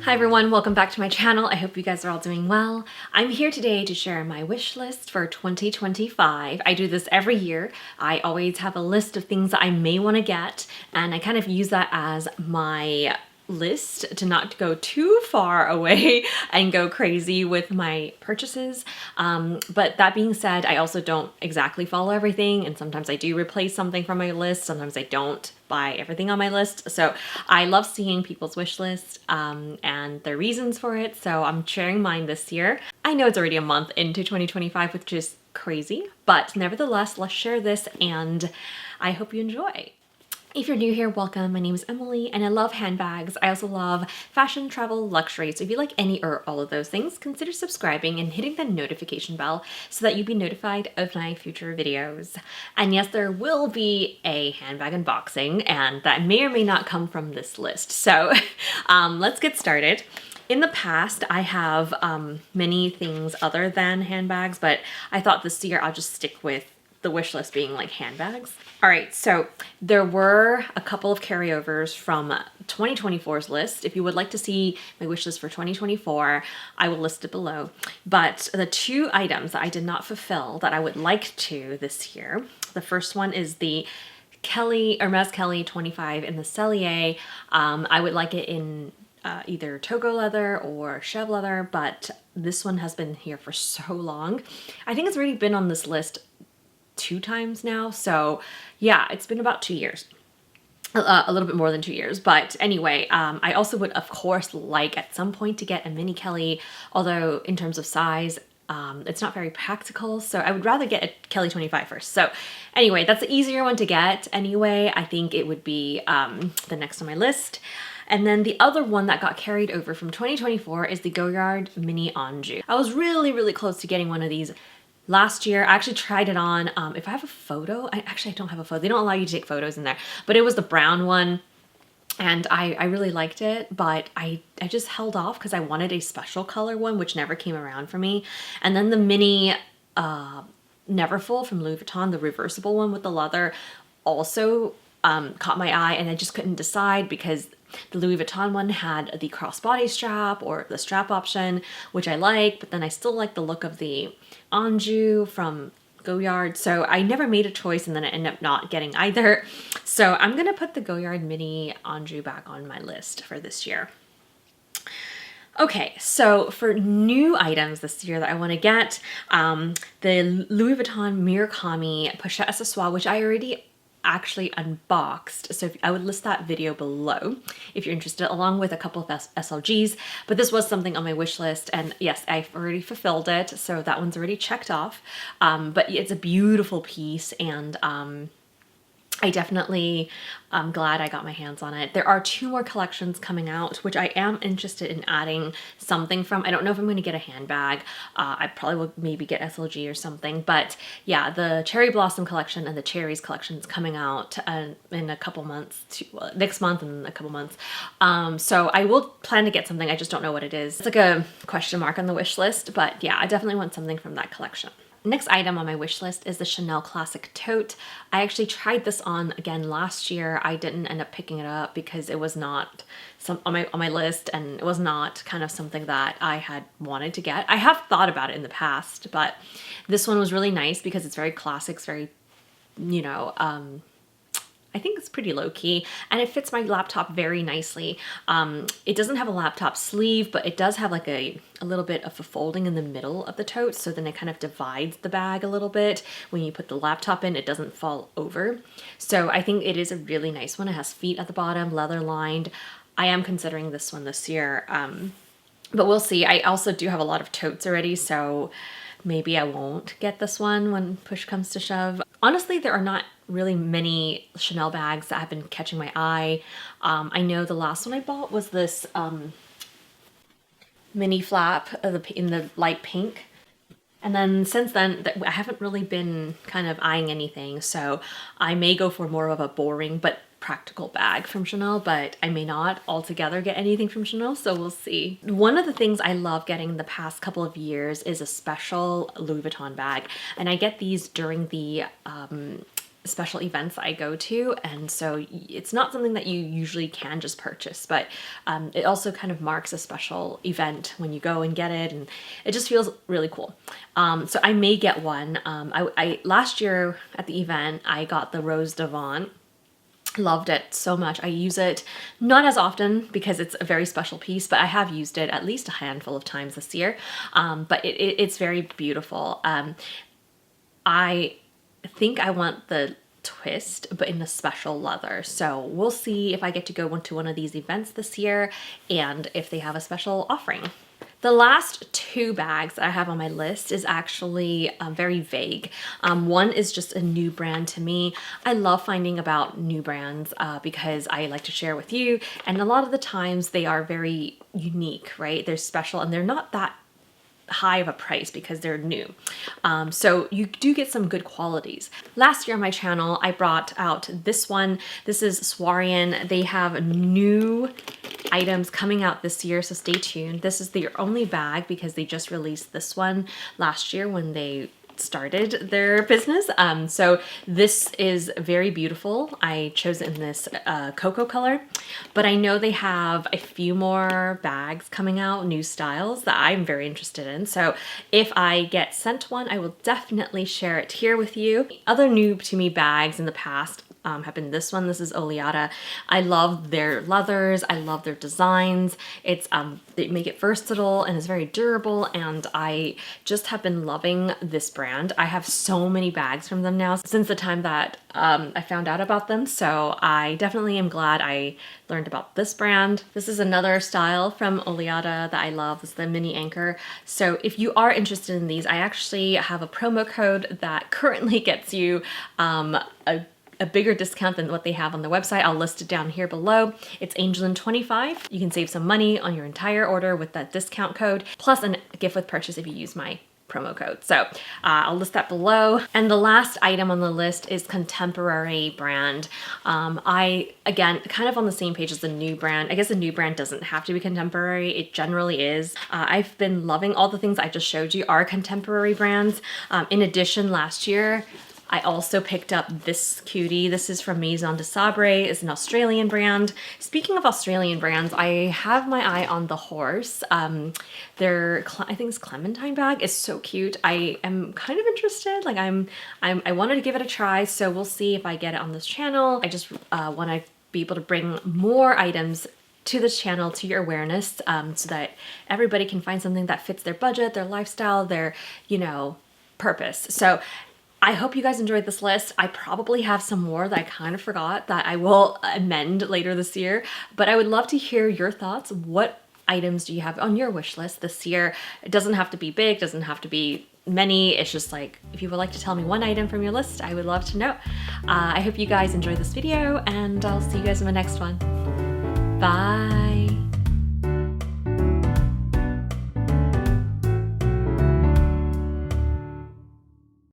Hi everyone, welcome back to my channel. I hope you guys are all doing well. I'm here today to share my wish list for 2025. I do this every year. I always have a list of things that I may want to get, and I kind of use that as my list to not go too far away and go crazy with my purchases. But that being said, I also don't exactly follow everything, and sometimes I do replace something from my list. Sometimes I don't buy everything on my list. So I love seeing people's wish lists and their reasons for it. So I'm sharing mine this year. I know it's already a month into 2025, which is crazy, but nevertheless, let's share this and I hope you enjoy. If you're new here, welcome. My name is Emily and I love handbags. I also love fashion, travel, luxury. So if you like any or all of those things, consider subscribing and hitting the notification bell so that you'll be notified of my future videos. And yes, there will be a handbag unboxing and that may or may not come from this list. So let's get started. In the past, I have many things other than handbags, but I thought this year I'll just stick with the wish list being like handbags. All right, so there were a couple of carryovers from 2024's list. If you would like to see my wish list for 2024, I will list it below. But the two items that I did not fulfill that I would like to this year, the first one is the Hermes Kelly 25 in the Cellier. I would like it in either Togo leather or chev leather, but this one has been here for so long. I think it's already been on this list 2 times now. So yeah, it's been about 2 years, a little bit more than 2 years. But anyway, I also would of course like at some point to get a mini Kelly, although in terms of size, it's not very practical. So I would rather get a Kelly 25 first. So anyway, that's the easier one to get. Anyway, I think it would be the next on my list. And then the other one that got carried over from 2024 is the Goyard Mini Anjou. I was really close to getting one of these last year. I actually tried it on. If I have a photo, I don't have a photo. They don't allow you to take photos in there, but it was the brown one. And I really liked it, but I just held off because I wanted a special color one, which never came around for me. And then the mini Neverfull from Louis Vuitton, the reversible one with the leather, also caught my eye, and I just couldn't decide because the Louis Vuitton one had the crossbody strap or the strap option, which I like, but then I still like the look of the Anjou from Goyard. So I never made a choice, and then I ended up not getting either. So I'm going to put the Goyard Mini Anjou back on my list for this year. Okay, so for new items this year that I want to get, the Louis Vuitton Murakami Pochette Accessoire, which I already actually unboxed, so I would list that video below if you're interested, along with a couple of SLGs. But this was something on my wish list, and yes, I've already fulfilled it, so that one's already checked off. But it's a beautiful piece, and I definitely am glad I got my hands on it. There are 2 more collections coming out, which I am interested in adding something from. I don't know if I'm going to get a handbag. I probably will maybe get SLG or something. But yeah, the Cherry Blossom collection and the Cherries collection is coming out in a couple months, next month and a couple months. So I will plan to get something. I just don't know what it is. It's like a question mark on the wish list. But yeah, I definitely want something from that collection. Next item on my wish list is the Chanel Classic Tote. I actually tried this on again last year. I didn't end up picking it up because it was not on my list, and it was not kind of something that I had wanted to get. I have thought about it in the past, but this one was really nice because it's very classic. It's very, you know, I think it's pretty low key, and it fits my laptop very nicely. It doesn't have a laptop sleeve, but it does have like a little bit of a folding in the middle of the tote, so then it kind of divides the bag a little bit. When you put the laptop in, it doesn't fall over. So I think it is a really nice one. It has feet at the bottom, leather lined. I am considering this one this year, but we'll see. I also do have a lot of totes already, so maybe I won't get this one when push comes to shove. Honestly, there are not really many Chanel bags that have been catching my eye. I know the last one I bought was this mini flap in the light pink. And then since then, I haven't really been kind of eyeing anything. So I may go for more of a boring but practical bag from Chanel, but I may not altogether get anything from Chanel, so we'll see. One of the things I love getting the past couple of years is a special Louis Vuitton bag. And I get these during the special events that I go to, and so it's not something that you usually can just purchase, but it also kind of marks a special event when you go and get it, and it just feels really cool. So I may get one. I last year at the event I got the Rose d'Avant. Loved it so much. I use it not as often because it's a very special piece, but I have used it at least a handful of times this year. But it's very beautiful. I think I want the twist, but in a special leather. So we'll see if I get to go to one of these events this year and if they have a special offering. The last two bags that I have on my list is actually very vague. One is just a new brand to me. I love finding about new brands because I like to share with you, and a lot of the times they are very unique, right? They're special and they're not that high of a price because they're new. So you do get some good qualities. Last year on my channel, I brought out this one. This is Swarovski. They have new items coming out this year, so stay tuned. This is their only bag because they just released this one last year when they started their business. So this is very beautiful. I chose it in this cocoa color, but I know they have a few more bags coming out, new styles that I'm very interested in. So if I get sent one, I will definitely share it here with you. Other new to me bags in the past have been this one. This is Oleata. I love their leathers. I love their designs. It's they make it versatile and it's very durable, and I just have been loving this brand. I have so many bags from them now since the time that I found out about them, so I definitely am glad I learned about this brand. This is another style from Oleata that I love. This is the mini anchor. So if you are interested in these, I actually have a promo code that currently gets you a bigger discount than what they have on the website. I'll list it down here below. It's angeleyn25. You can save some money on your entire order with that discount code, plus a gift with purchase if you use my promo code. So I'll list that below. And the last item on the list is Contemporary brand. I, again, kind of on the same page as the new brand. I guess the new brand doesn't have to be contemporary. It generally is. I've been loving all the things I just showed you are contemporary brands. In addition, last year, I also picked up this cutie. This is from Maison de Sabre. It's an Australian brand. Speaking of Australian brands, I have my eye on the Horse. Their, I think it's Clementine bag is so cute. I am kind of interested. Like I wanted to give it a try, so we'll see if I get it on this channel. I just want to be able to bring more items to this channel, to your awareness, so that everybody can find something that fits their budget, their lifestyle, their, you know, purpose. So I hope you guys enjoyed this list. I probably have some more that I kind of forgot that I will amend later this year, but I would love to hear your thoughts. What items do you have on your wish list this year? It doesn't have to be big, doesn't have to be many. It's just like, if you would like to tell me one item from your list, I would love to know. I hope you guys enjoyed this video, and I'll see you guys in my next one. Bye.